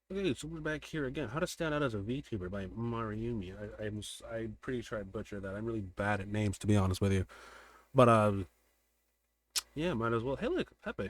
Okay, so we're back here again. How to Stand Out as a VTuber by Mariumi. I'm pretty sure I butchered that. I'm really bad at names, to be honest with you. But yeah, might as well. Hey, look, Pepe.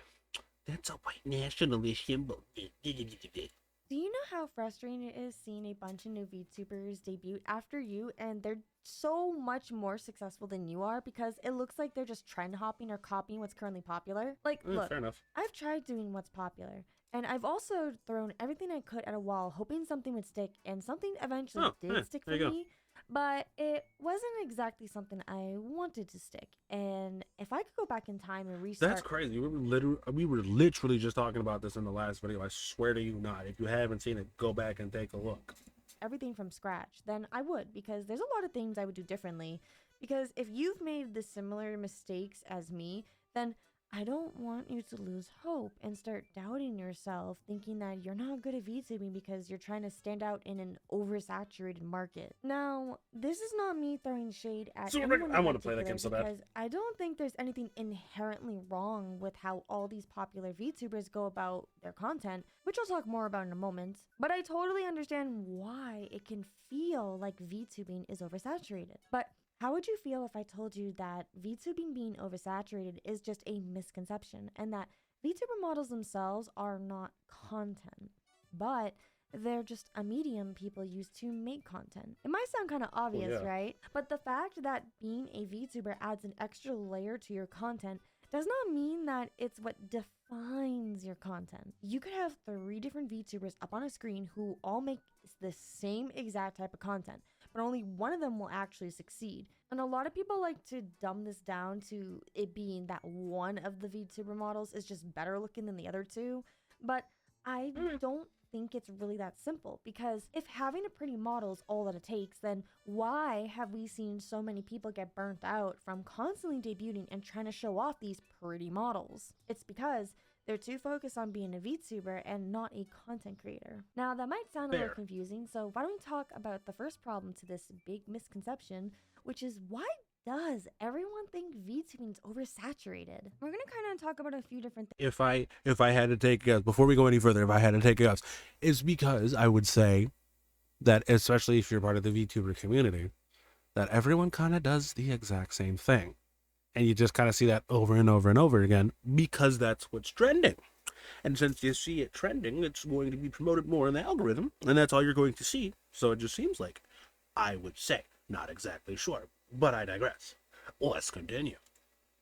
That's a white nationalist symbol. Do you know how frustrating it is seeing a bunch of new VTubers debut after you and they're so much more successful than you are because it looks like they're just trend hopping or copying what's currently popular? Like, look, Fair enough. I've tried doing what's popular and I've also thrown everything I could at a wall hoping something would stick, and something eventually Oh, did hey, stick there for you go. me, but it wasn't exactly something I wanted to stick. And if I could go back in time and That's restart crazy. We were literally just talking about this in the last video. I swear to you not. If you haven't seen it, go back and take a look. everything from scratch, then I would, because there's a lot of things I would do differently. Because if you've made the similar mistakes as me, then I don't want you to lose hope and start doubting yourself, thinking that you're not good at VTubing because you're trying to stand out in an oversaturated market. Now, this is not me throwing shade at So anyone I in want to play that game particular so bad. because I don't think there's anything inherently wrong with how all these popular VTubers go about their content, which I'll talk more about in a moment. But I totally understand why it can feel like VTubing is oversaturated. But how would you feel if I told you that VTubing being oversaturated is just a misconception and that VTuber models themselves are not content, but they're just a medium people use to make content? It might sound kind of Well, obvious, yeah. right? But the fact that being a VTuber adds an extra layer to your content does not mean that it's what defines your content. You could have three different VTubers up on a screen who all make the same exact type of content, but only one of them will actually succeed. And a lot of people like to dumb this down to it being that one of the VTuber models is just better looking than the other two. But I Mm. don't think it's really that simple, because if having a pretty model is all that it takes, then why have we seen so many people get burnt out from constantly debuting and trying to show off these pretty models? It's because they're too focused on being a VTuber and not a content creator. Now, that might sound a little Fair. confusing, so why don't we talk about the first problem to this big misconception, which is why does everyone think VTubing is oversaturated? We're gonna kind of talk about a few different things. If I had to take a guess before we go any further, if I had to take a guess, it's because I would say that, especially if you're part of the VTuber community, that everyone kind of does the exact same thing. And you just kind of see that over and over and over again because that's what's trending. And since you see it trending, it's going to be promoted more in the algorithm, and that's all you're going to see. So it just seems like, I would say, not exactly sure, but I digress. Let's continue.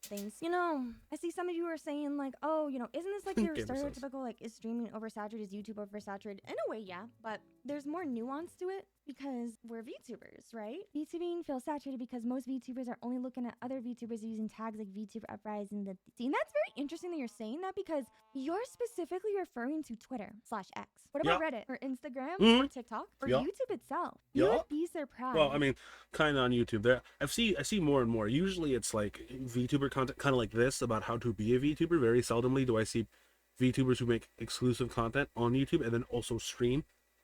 Things. I see some of you are saying like, oh, isn't this like your Give us those. stereotypical like, is streaming oversaturated, is YouTube oversaturated? In a way, yeah, but there's more nuance to it because we're VTubers, right? VTubing feels saturated because most VTubers are only looking at other VTubers using tags like VTuber Uprising. And that's very interesting that you're saying that, because you're specifically referring to Twitter/X. What about Yeah. Reddit or Instagram Mm-hmm. or TikTok or Yeah. YouTube itself? You Yeah. would be Well, I surprised. mean, kind of on YouTube. There, I see more and more. Usually, it's like VTuber content, kind of like this about how to be a VTuber. Very seldomly do I see VTubers who make exclusive content on YouTube and then also stream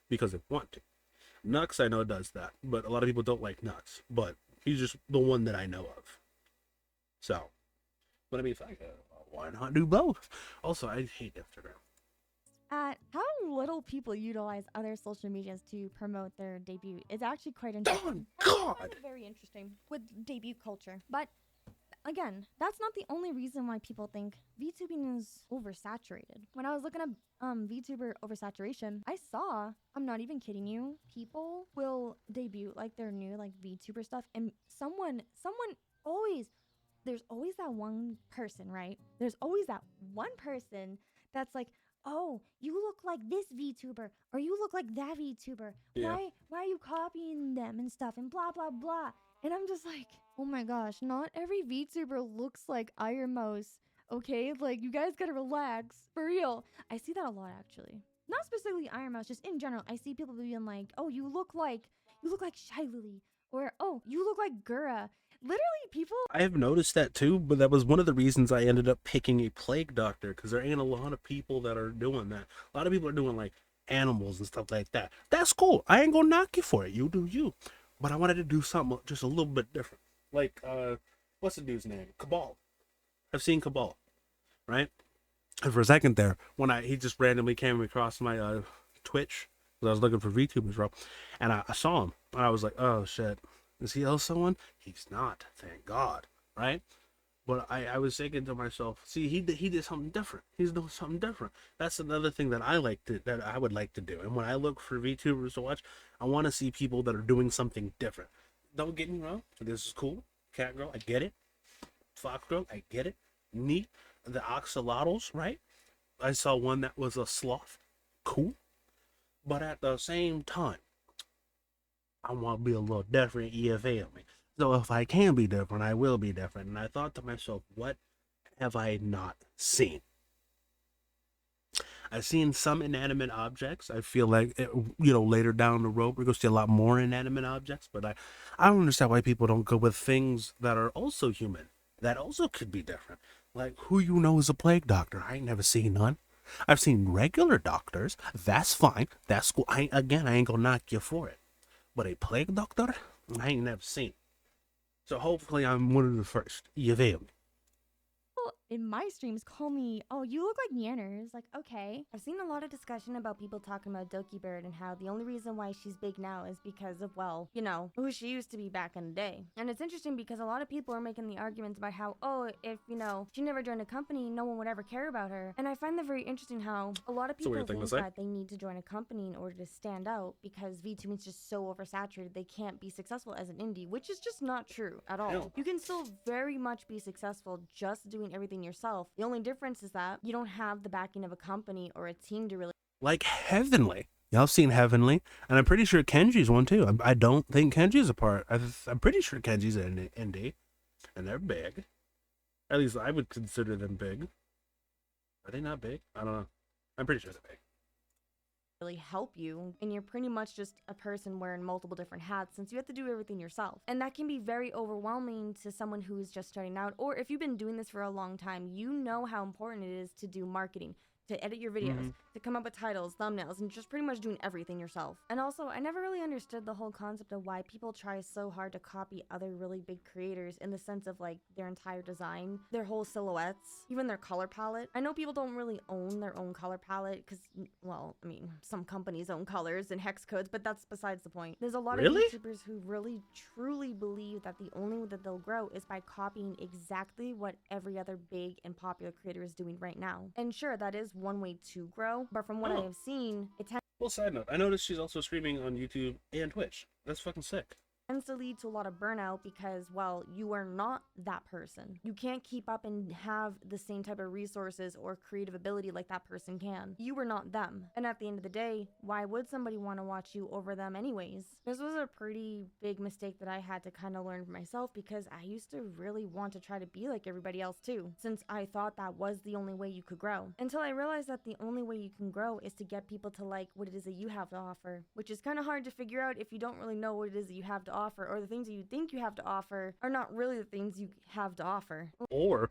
because they want to. Nux, I know, does that, but a lot of people don't like Nux. But he's just the one that I know of. So, but I mean, if I could, why not do both? Also, I hate Instagram. At how little people utilize other social medias to promote their debut is actually quite interesting. I find God. it very interesting with debut culture. But again, that's not the only reason why people think VTubing is oversaturated. When I was looking up VTuber oversaturation, I saw, I'm not even kidding you, people will debut like their new like VTuber stuff, and someone always there's always that one person, right? There's always that one person that's like, "Oh, you look like this VTuber or you look like that VTuber. Yeah. Why are you copying them and stuff and blah blah blah." And I'm just like, "Oh my gosh, not every VTuber looks like Iron Mouse." Okay? Like, you guys got to relax. For real. I see that a lot actually. Not specifically Iron Mouse, just in general. I see people being like, "Oh, you look like Shy Lily," or "Oh, you look like Gura." Literally, people. I have noticed that too, but that was one of the reasons I ended up picking a plague doctor because there ain't a lot of people that are doing that. A lot of people are doing like animals and stuff like that. That's cool. I ain't gonna knock you for it. You do you. But I wanted to do something just a little bit different. Like, what's the dude's name? Cabal. I've seen Cabal, right? And for a second there, when he just randomly came across my Twitch because I was looking for VTubers, bro, and I saw him, and I was like, oh shit, is he also one? He's not, thank God, right? But I was thinking to myself, see, he did something different. He's doing something different. That's another thing that I would like to do. And when I look for VTubers to watch, I want to see people that are doing something different. Don't get me wrong, this is cool. Cat girl, I get it. Fox girl, I get it. Neat. The axolotls, right? I saw one that was a sloth. Cool. But at the same time, I want to be a little different, you feel me? So if I can be different, I will be different. And I thought to myself, what have I not seen? I've seen some inanimate objects. I feel like, later down the road, we're going to see a lot more inanimate objects. But I don't understand why people don't go with things that are also human, that also could be different. Like, who is a plague doctor? I ain't never seen none. I've seen regular doctors. That's fine. That's cool. I ain't going to knock you for it. But a plague doctor? I ain't never seen. So hopefully I'm one of the first. You feel me? People in my streams call me, oh, you look like Yanners. Like, okay. I've seen a lot of discussion about people talking about Doki Bird and how the only reason why she's big now is because of, well, who she used to be back in the day. And it's interesting because a lot of people are making the arguments about how, oh, if, she never joined a company, no one would ever care about her. And I find that very interesting how a lot of people think that they need to join a company in order to stand out because VTubing is just so oversaturated they can't be successful as an indie, which is just not true at all. No. You can still very much be successful just doing everything yourself. The only difference is that you don't have the backing of a company or a team to really like Heavenly. Y'all seen Heavenly, and I'm pretty sure Kenji's one too. I don't think Kenji's a part. I'm pretty sure Kenji's an indie, and they're big. At least I would consider them big. Are they not big? I don't know. I'm pretty sure they're big. really help you, and you're pretty much just a person wearing multiple different hats since you have to do everything yourself. And that can be very overwhelming to someone who is just starting out, or if you've been doing this for a long time, you know how important it is to do marketing, to edit your videos, to come up with titles, thumbnails, and just pretty much doing everything yourself. And also, I never really understood the whole concept of why people try so hard to copy other really big creators in the sense of like their entire design, their whole silhouettes, even their color palette. I know people don't really own their own color palette because, well, I mean, some companies own colors and hex codes, but that's besides the point. There's a lot of YouTubers who really truly believe that the only way that they'll grow is by copying exactly what every other big and popular creator is doing right now. And sure, that is one way to grow, but from what I have seen, it tends well, side note, I noticed she's also streaming on YouTube and Twitch. That's fucking sick. to lead to a lot of burnout because, well, you are not that person. You can't keep up and have the same type of resources or creative ability like that person can. You are not them. And at the end of the day, why would somebody want to watch you over them anyways? This was a pretty big mistake that I had to kind of learn for myself because I used to really want to try to be like everybody else too, since I thought that was the only way you could grow. Until I realized that the only way you can grow is to get people to like what it is that you have to offer, which is kind of hard to figure out if you don't really know what it is that you have to offer, or the things that you think you have to offer are not really the things you have to offer. Or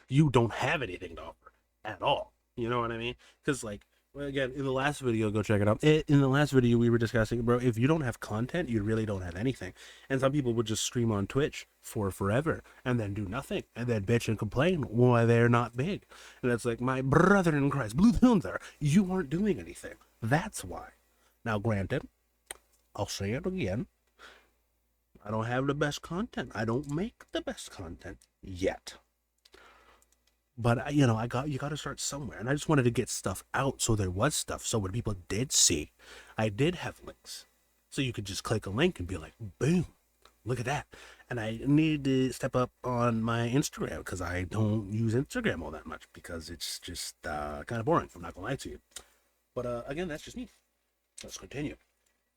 you don't have anything to offer at all. You know what I mean? Because like, well, again, in the last video, go check it out. In the last video, we were discussing, bro, if you don't have content, you really don't have anything. And some people would just stream on Twitch for forever and then do nothing and then bitch and complain why they're not big. And it's like, my brother in Christ, Blue Films there, you aren't doing anything. That's why. Now, granted, I'll say it again. I don't have the best content. I don't make the best content yet. But you got to start somewhere, and I just wanted to get stuff out so there was stuff. So when people did see, I did have links, so you could just click a link and be like, boom, look at that. And I needed to step up on my Instagram because I don't use Instagram all that much because it's just kind of boring. I'm not gonna lie to you. But again, that's just me. Let's continue.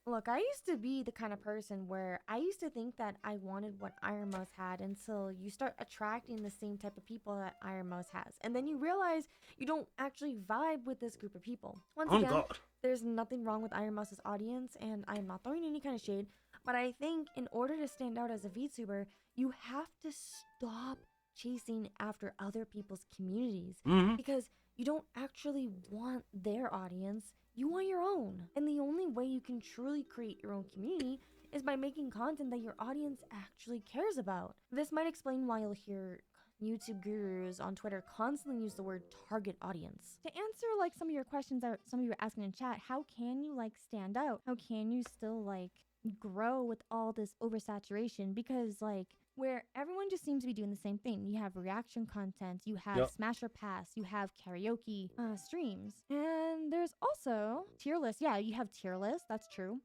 Look, I used to be the kind of person where I used to think that I wanted what Iron Mouse had until you start attracting the same type of people that Iron Mouse has. And then you realize you don't actually vibe with this group of people. Once again, God. There's nothing wrong with Iron Mouse's audience, and I am not throwing any kind of shade, but I think in order to stand out as a VTuber, you have to stop chasing after other people's communities because you don't actually want their audience. You want your own. And the only way you can truly create your own community is by making content that your audience actually cares about. This might explain why you'll hear YouTube gurus on Twitter constantly use the word target audience. To answer like some of your questions that some of you were asking in chat, how can you like stand out? How can you still like grow with all this oversaturation? Because like where everyone just seems to be doing the same thing. You have reaction content, you have Yep. smash or pass, you have karaoke streams, and there's also tier lists. Yeah, you have tier lists. That's true.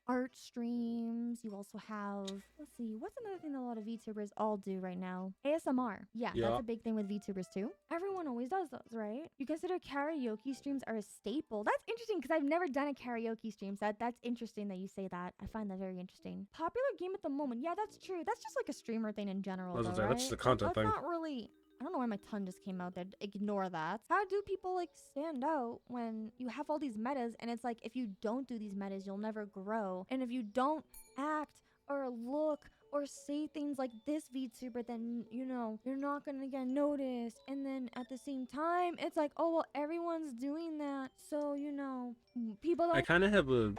Art streams. You also have, let's see, what's another thing that a lot of VTubers all do right now? ASMR. Yeah, that's Yeah. a big thing with VTubers too. Everyone always does those, right? You consider karaoke streams are a staple. That's interesting because I've never done a karaoke stream. So that's interesting that you say that. I find that very interesting. Popular game at the moment. Yeah, that's true. That's just like a streamer thing in general, As I though, say, right? that's the content That's thing. not really. I don't know why my tongue just came out there. Ignore that. How do people like stand out when you have all these metas and it's like if you don't do these metas, you'll never grow. And if you don't act or look or say things like this VTuber, then you know you're not gonna get noticed. And then at the same time, it's like, oh well, everyone's doing that, so you know people I don't. kind of have a.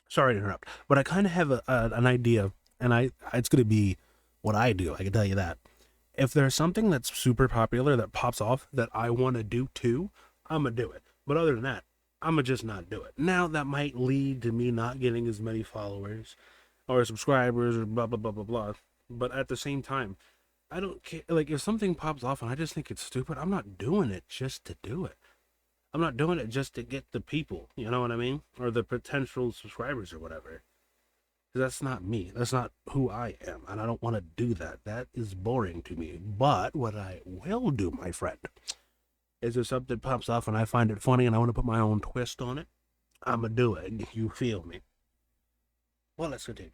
Sorry to interrupt, but I kind of have an idea, and it's going to be what I do. I can tell you that. If there's something that's super popular that pops off that I want to do too, I'm going to do it. But other than that, I'm going to just not do it. Now, that might lead to me not getting as many followers or subscribers or blah, blah, blah, blah, blah. But at the same time, I don't care. Like, if something pops off and I just think it's stupid, I'm not doing it just to do it. I'm not doing it just to get the people, you know what I mean? Or the potential subscribers or whatever. That's not me. That's not who I am. And I don't want to do that. That is boring to me. But what I will do, my friend, is if something pops off and I find it funny and I want to put my own twist on it, I'm going to do it. You feel me? Well, let's continue.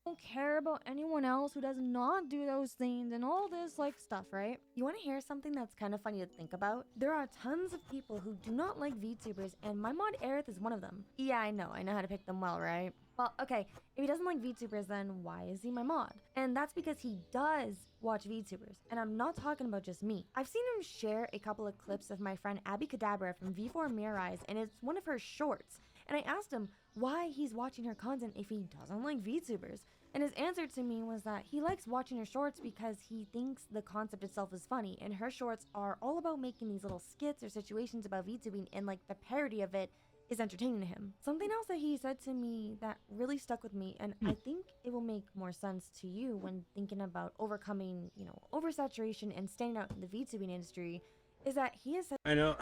Don't care about anyone else who does not do those things and all this like stuff, right? You want to hear something that's kind of funny to think about? There are tons of people who do not like VTubers, and my mod Aerith is one of them. Yeah, I know how to pick them well, right? Well, okay, if he doesn't like VTubers, then why is he my mod? And that's because he does watch VTubers, and I'm not talking about just me. I've seen him share a couple of clips of my friend Abby Kadabra from V4 Mirror Eyes, and it's one of her shorts. And I asked him why he's watching her content if he doesn't like VTubers. And his answer to me was that he likes watching her shorts because he thinks the concept itself is funny, and her shorts are all about making these little skits or situations about VTubing, and like the parody of it is entertaining to him. Something else that he said to me that really stuck with me, and I think it will make more sense to you when thinking about overcoming, you know, oversaturation and standing out in the VTubing industry, is that he has said, I know,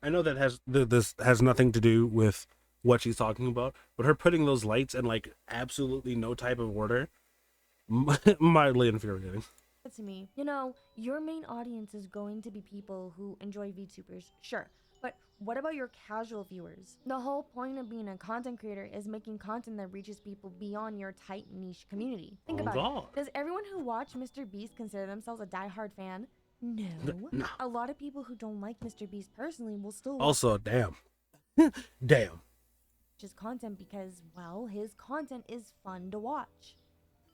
I know that this has nothing to do with what she's talking about, but her putting those lights in like absolutely no type of order, mildly infuriating. to me, you know, your main audience is going to be people who enjoy VTubers, sure, but what about your casual viewers? The whole point of being a content creator is making content that reaches people beyond your tight niche community. Think about it. Does everyone who watch Mr. Beast consider themselves a diehard fan? No. No. A lot of people who don't like Mr. Beast personally will still watch Also, damn. Damn. his content because, well, his content is fun to watch.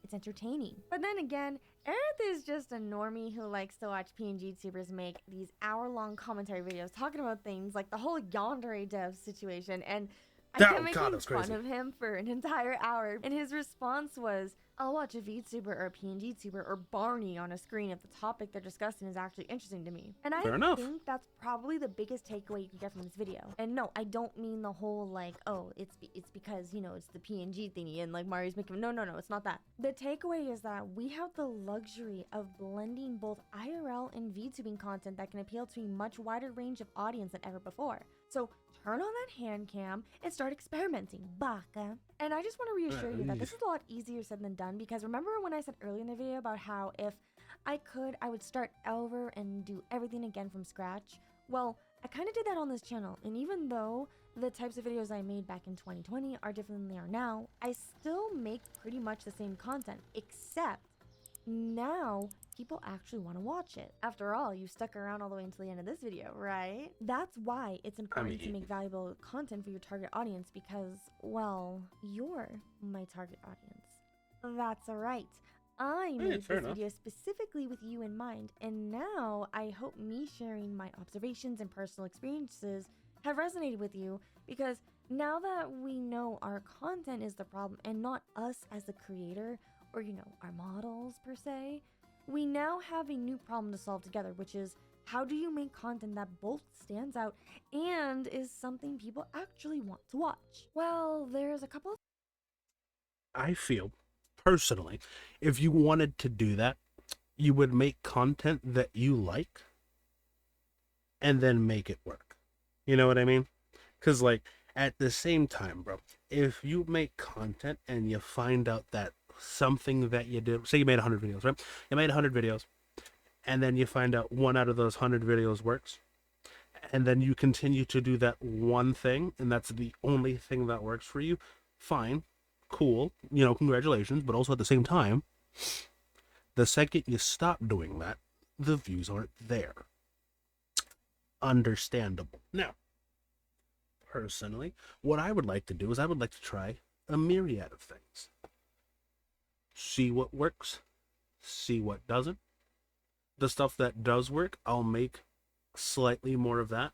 It's entertaining. But then again, Aerith is just a normie who likes to watch PNG tubers make these hour-long commentary videos talking about things like the whole Yandere dev situation, and I kept making fun of him for an entire hour, and his response was, I'll watch a VTuber or a PNG tuber or Barney on a screen if the topic they're discussing is actually interesting to me. And I think that's probably the biggest takeaway you can get from this video. And no, I don't mean the whole like, oh, it's because, you know, it's the PNG thingy and like Mario's making, no, it's not that. The takeaway is that we have the luxury of blending both IRL and VTubing content that can appeal to a much wider range of audience than ever before. So turn on that hand cam and start experimenting, baka. And I just want to reassure you that this is a lot easier said than done, because remember when I said earlier in the video about how if I could, I would start over and do everything again from scratch? Well, I kind of did that on this channel, and even though the types of videos I made back in 2020 are different than they are now, I still make pretty much the same content, except now people actually want to watch it. After all, you stuck around all the way until the end of this video, right? That's why it's important to make valuable content for your target audience, because, well, you're my target audience. That's right. I made this video specifically with you in mind, and now I hope me sharing my observations and personal experiences have resonated with you, because now that we know our content is the problem and not us as the creator, or, our models per se, we now have a new problem to solve together, which is how do you make content that both stands out and is something people actually want to watch? Well, there's a couple of I feel, personally, if you wanted to do that, you would make content that you like and then make it work. You know what I mean? Because, like, at the same time, bro, if you make content and you find out that something that you did, say you made 100 videos, right? You made 100 videos, and then you find out one out of those 100 videos works, and then you continue to do that one thing, and that's the only thing that works for you, fine, cool, congratulations. But also at the same time, the second you stop doing that, the views aren't there. Understandable. Now, personally, what I would like to do is I would like to try a myriad of things. See what works, see what doesn't. The stuff that does work, I'll make slightly more of that.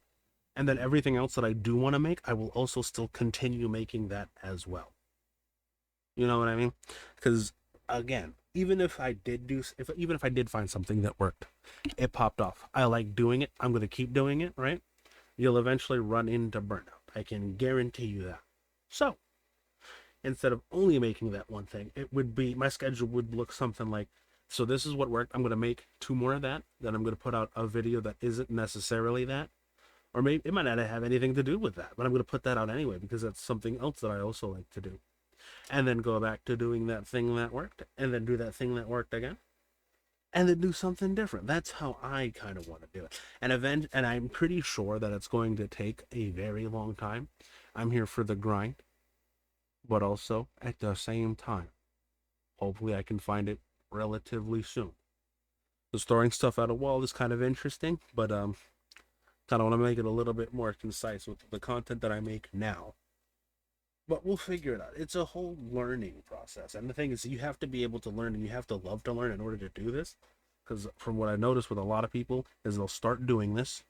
And then everything else that I do want to make, I will also still continue making that as well. You know what I mean? Because again, even if I did find something that worked, it popped off. I like doing it. I'm going to keep doing it, right? You'll eventually run into burnout. I can guarantee you that. So, instead of only making that one thing, my schedule would look something like, so this is what worked. I'm going to make 2 more of that. Then I'm going to put out a video that isn't necessarily that. Or maybe it might not have anything to do with that, but I'm going to put that out anyway because that's something else that I also like to do. And then go back to doing that thing that worked, and then do that thing that worked again, and then do something different. That's how I kind of want to do it. And I'm pretty sure that it's going to take a very long time. I'm here for the grind, but also at the same time, hopefully I can find it relatively soon. The storing stuff out of wall is kind of interesting, but kind of want to make it a little bit more concise with the content that I make now. But we'll figure it out. It's a whole learning process. And the thing is, you have to be able to learn and you have to love to learn in order to do this. Because from what I noticed with a lot of people is they'll start doing this.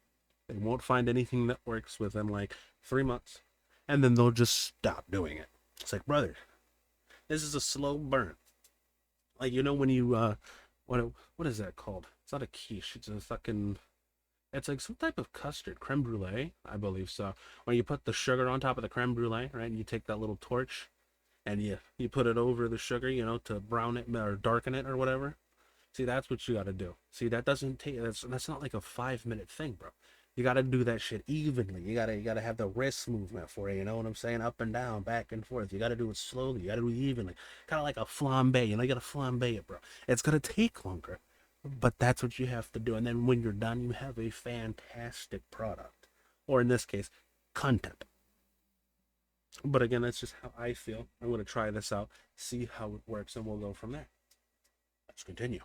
They won't find anything that works within like 3 months. And then they'll just stop doing it. It's like, brother, this is a slow burn. Like, when you, what is that called? It's not a quiche. It's a fucking... It's like some type of custard, creme brulee, I believe so. When you put the sugar on top of the creme brulee, right? And you take that little torch and you put it over the sugar, to brown it or darken it or whatever. See, that's what you got to do. See, that doesn't take that's not like a 5-minute thing, bro. You got to do that shit evenly. You got to have the wrist movement for it, you know what I'm saying? Up and down, back and forth. You got to do it slowly. You got to do it evenly. Kind of like a flambe, you got to flambe it, bro. It's going to take longer. But that's what you have to do. And then when you're done, you have a fantastic product. Or in this case, content. But again, that's just how I feel. I'm going to try this out, see how it works, and we'll go from there. Let's continue.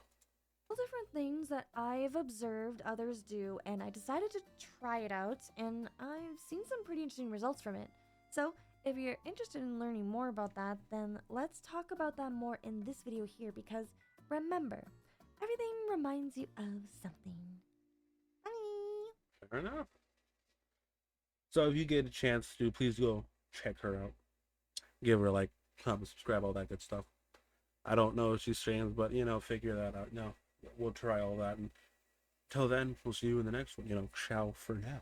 different things that I've observed others do, and I decided to try it out, and I've seen some pretty interesting results from it. So, if you're interested in learning more about that, then let's talk about that more in this video here, because remember, everything reminds you of something. Funny. Fair enough. So if you get a chance to, please go check her out. Give her a like, comment, subscribe, all that good stuff. I don't know if she streams, but figure that out. No, we'll try all that. And till then, we'll see you in the next one. Ciao for now.